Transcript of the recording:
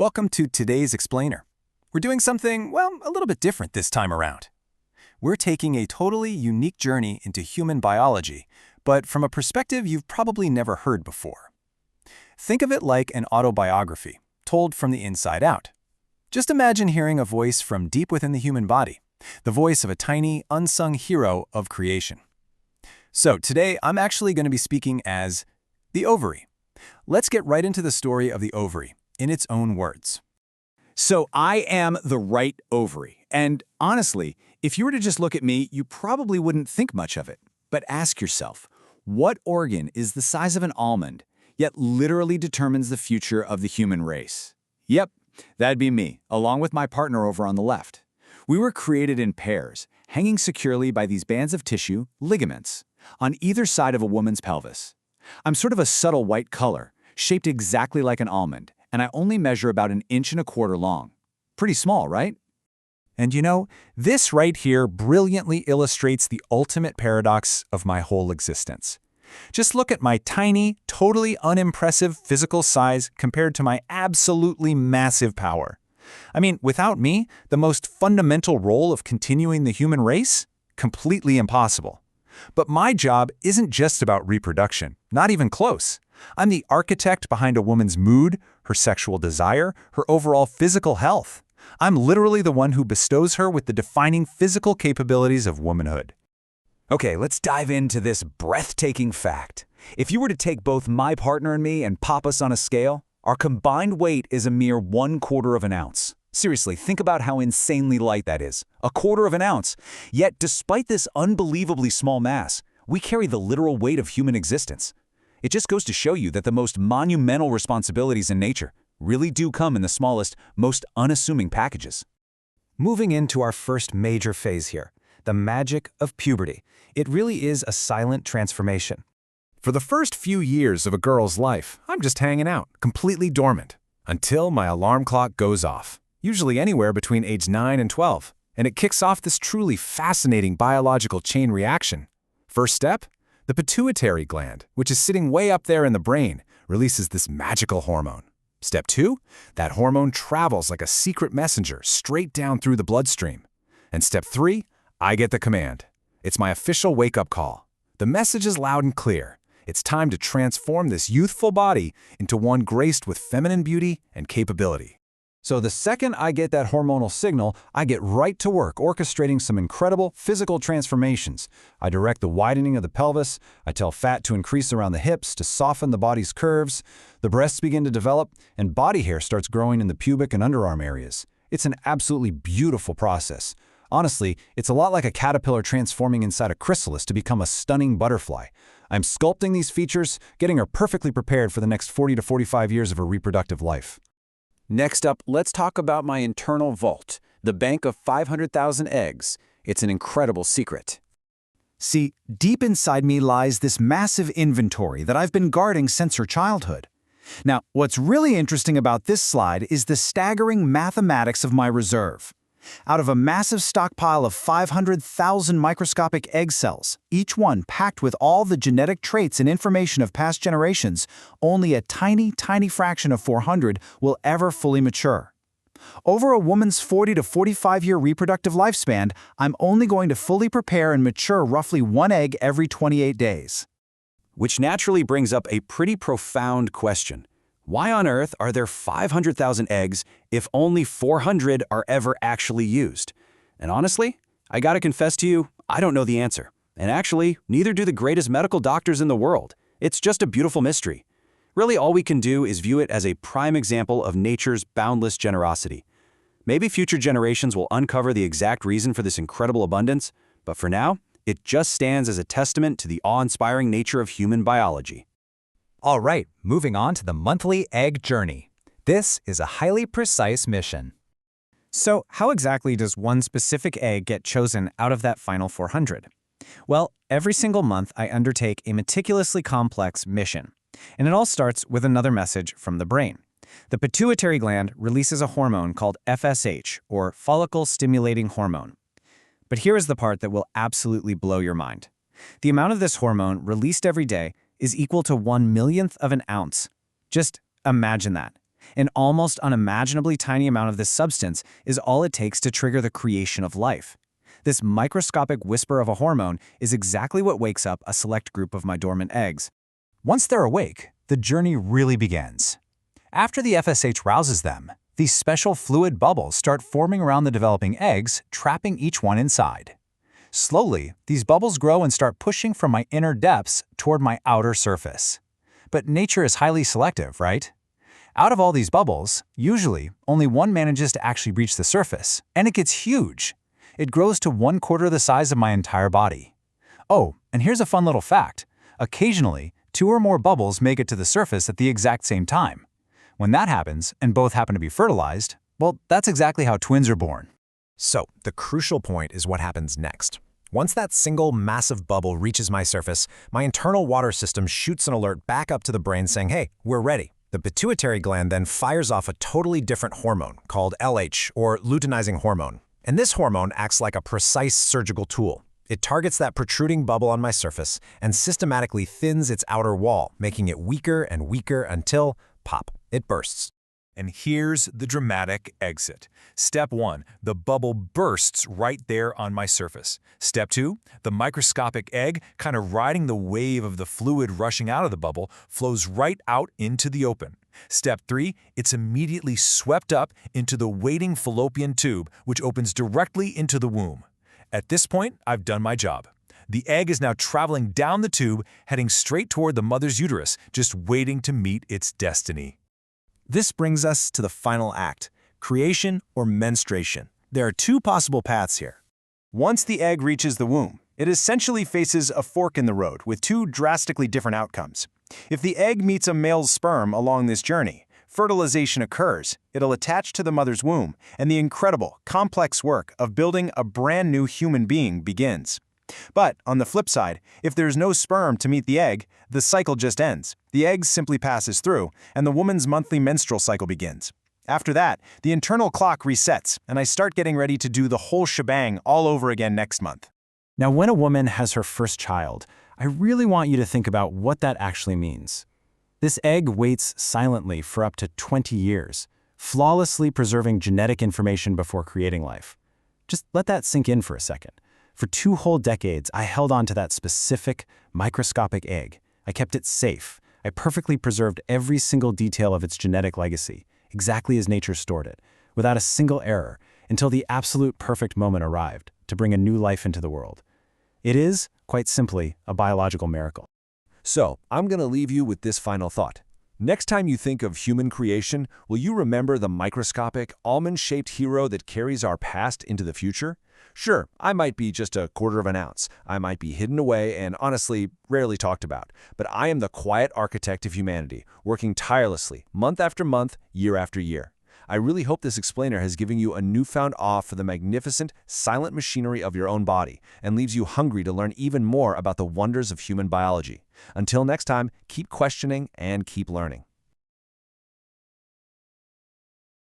Welcome to today's Explainer. We're doing something, well, a little bit different this time around. We're taking a totally unique journey into human biology, but from a perspective you've probably never heard before. Think of it like an autobiography, told from the inside out. Just imagine hearing a voice from deep within the human body, the voice of a tiny, unsung hero of creation. So today, I'm actually going to be speaking as the ovary. Let's get right into the story of the ovary, in its own words. So I am the right ovary. And honestly, if you were to just look at me, you probably wouldn't think much of it. But ask yourself, what organ is the size of an almond, yet literally determines the future of the human race? Yep, that'd be me, along with my partner over on the left. We were created in pairs, hanging securely by these bands of tissue, ligaments, on either side of a woman's pelvis. I'm sort of a subtle white color, shaped exactly like an almond, and I only measure about 1.25 inches long. Pretty small, right? And you know, this right here brilliantly illustrates the ultimate paradox of my whole existence. Just look at my tiny, totally unimpressive physical size compared to my absolutely massive power. I mean, without me, the most fundamental role of continuing the human race? Completely impossible. But my job isn't just about reproduction, not even close. I'm the architect behind a woman's mood, her sexual desire, her overall physical health. I'm literally the one who bestows her with the defining physical capabilities of womanhood. Okay, let's dive into this breathtaking fact. If you were to take both my partner and me and pop us on a scale, our combined weight is a mere 1/4 of an ounce. Seriously, think about how insanely light that is. 1/4 of an ounce. Yet, despite this unbelievably small mass, we carry the literal weight of human existence. It just goes to show you that the most monumental responsibilities in nature really do come in the smallest, most unassuming packages. Moving into our first major phase here, the magic of puberty. It really is a silent transformation. For the first few years of a girl's life, I'm just hanging out, completely dormant, until my alarm clock goes off, usually anywhere between age 9 and 12, and it kicks off this truly fascinating biological chain reaction. First step, the pituitary gland, which is sitting way up there in the brain, releases this magical hormone. Step 2, that hormone travels like a secret messenger straight down through the bloodstream. And step 3, I get the command. It's my official wake-up call. The message is loud and clear. It's time to transform this youthful body into one graced with feminine beauty and capability. So the second I get that hormonal signal, I get right to work orchestrating some incredible physical transformations. I direct the widening of the pelvis, I tell fat to increase around the hips to soften the body's curves, the breasts begin to develop, and body hair starts growing in the pubic and underarm areas. It's an absolutely beautiful process. Honestly, it's a lot like a caterpillar transforming inside a chrysalis to become a stunning butterfly. I'm sculpting these features, getting her perfectly prepared for the next 40 to 45 years of her reproductive life. Next up, let's talk about my internal vault, the bank of 500,000 eggs. It's an incredible secret. See, deep inside me lies this massive inventory that I've been guarding since her childhood. Now, what's really interesting about this slide is the staggering mathematics of my reserve. Out of a massive stockpile of 500,000 microscopic egg cells, each one packed with all the genetic traits and information of past generations, only a tiny, tiny fraction of 400 will ever fully mature. Over a woman's 40 to 45-year reproductive lifespan, I'm only going to fully prepare and mature roughly 1 egg every 28 days. Which naturally brings up a pretty profound question. Why on earth are there 500,000 eggs if only 400 are ever actually used? And honestly, I gotta confess to you, I don't know the answer. And actually, neither do the greatest medical doctors in the world. It's just a beautiful mystery. Really, all we can do is view it as a prime example of nature's boundless generosity. Maybe future generations will uncover the exact reason for this incredible abundance, but for now, it just stands as a testament to the awe-inspiring nature of human biology. All right, moving on to the monthly egg journey. This is a highly precise mission. So, how exactly does one specific egg get chosen out of that final 400? Well, every single month I undertake a meticulously complex mission. And it all starts with another message from the brain. The pituitary gland releases a hormone called FSH, or follicle-stimulating hormone. But here is the part that will absolutely blow your mind. The amount of this hormone released every day is equal to 1/1,000,000th of an ounce. Just imagine that. An almost unimaginably tiny amount of this substance is all it takes to trigger the creation of life. This microscopic whisper of a hormone is exactly what wakes up a select group of my dormant eggs. Once they're awake, the journey really begins. After the FSH rouses them, these special fluid bubbles start forming around the developing eggs, trapping each one inside. Slowly, these bubbles grow and start pushing from my inner depths toward my outer surface. But nature is highly selective, right? Out of all these bubbles, usually, only one manages to actually reach the surface, and it gets huge. It grows to 1/4 the size of my entire body. Oh, and here's a fun little fact. Occasionally, 2 or more bubbles make it to the surface at the exact same time. When that happens, and both happen to be fertilized, well, that's exactly how twins are born. So, the crucial point is what happens next. Once that single massive bubble reaches my surface, my internal water system shoots an alert back up to the brain saying, hey, we're ready. The pituitary gland then fires off a totally different hormone called LH, or luteinizing hormone. And this hormone acts like a precise surgical tool. It targets that protruding bubble on my surface and systematically thins its outer wall, making it weaker and weaker until, pop, it bursts. And here's the dramatic exit. Step 1, the bubble bursts right there on my surface. Step 2, the microscopic egg, kind of riding the wave of the fluid rushing out of the bubble, flows right out into the open. Step 3, it's immediately swept up into the waiting fallopian tube, which opens directly into the womb. At this point, I've done my job. The egg is now traveling down the tube, heading straight toward the mother's uterus, just waiting to meet its destiny. This brings us to the final act, creation or menstruation. There are 2 possible paths here. Once the egg reaches the womb, it essentially faces a fork in the road with 2 drastically different outcomes. If the egg meets a male's sperm along this journey, fertilization occurs, it'll attach to the mother's womb, and the incredible, complex work of building a brand new human being begins. But, on the flip side, if there's no sperm to meet the egg, the cycle just ends. The egg simply passes through, and the woman's monthly menstrual cycle begins. After that, the internal clock resets, and I start getting ready to do the whole shebang all over again next month. Now, when a woman has her first child, I really want you to think about what that actually means. This egg waits silently for up to 20 years, flawlessly preserving genetic information before creating life. Just let that sink in for a second. For 2 whole decades, I held on to that specific, microscopic egg. I kept it safe. I perfectly preserved every single detail of its genetic legacy, exactly as nature stored it, without a single error, until the absolute perfect moment arrived to bring a new life into the world. It is, quite simply, a biological miracle. So, I'm going to leave you with this final thought. Next time you think of human creation, will you remember the microscopic, almond-shaped hero that carries our past into the future? Sure, I might be just a 1/4 of an ounce. I might be hidden away and, honestly, rarely talked about. But I am the quiet architect of humanity, working tirelessly, month after month, year after year. I really hope this explainer has given you a newfound awe for the magnificent, silent machinery of your own body and leaves you hungry to learn even more about the wonders of human biology. Until next time, keep questioning and keep learning.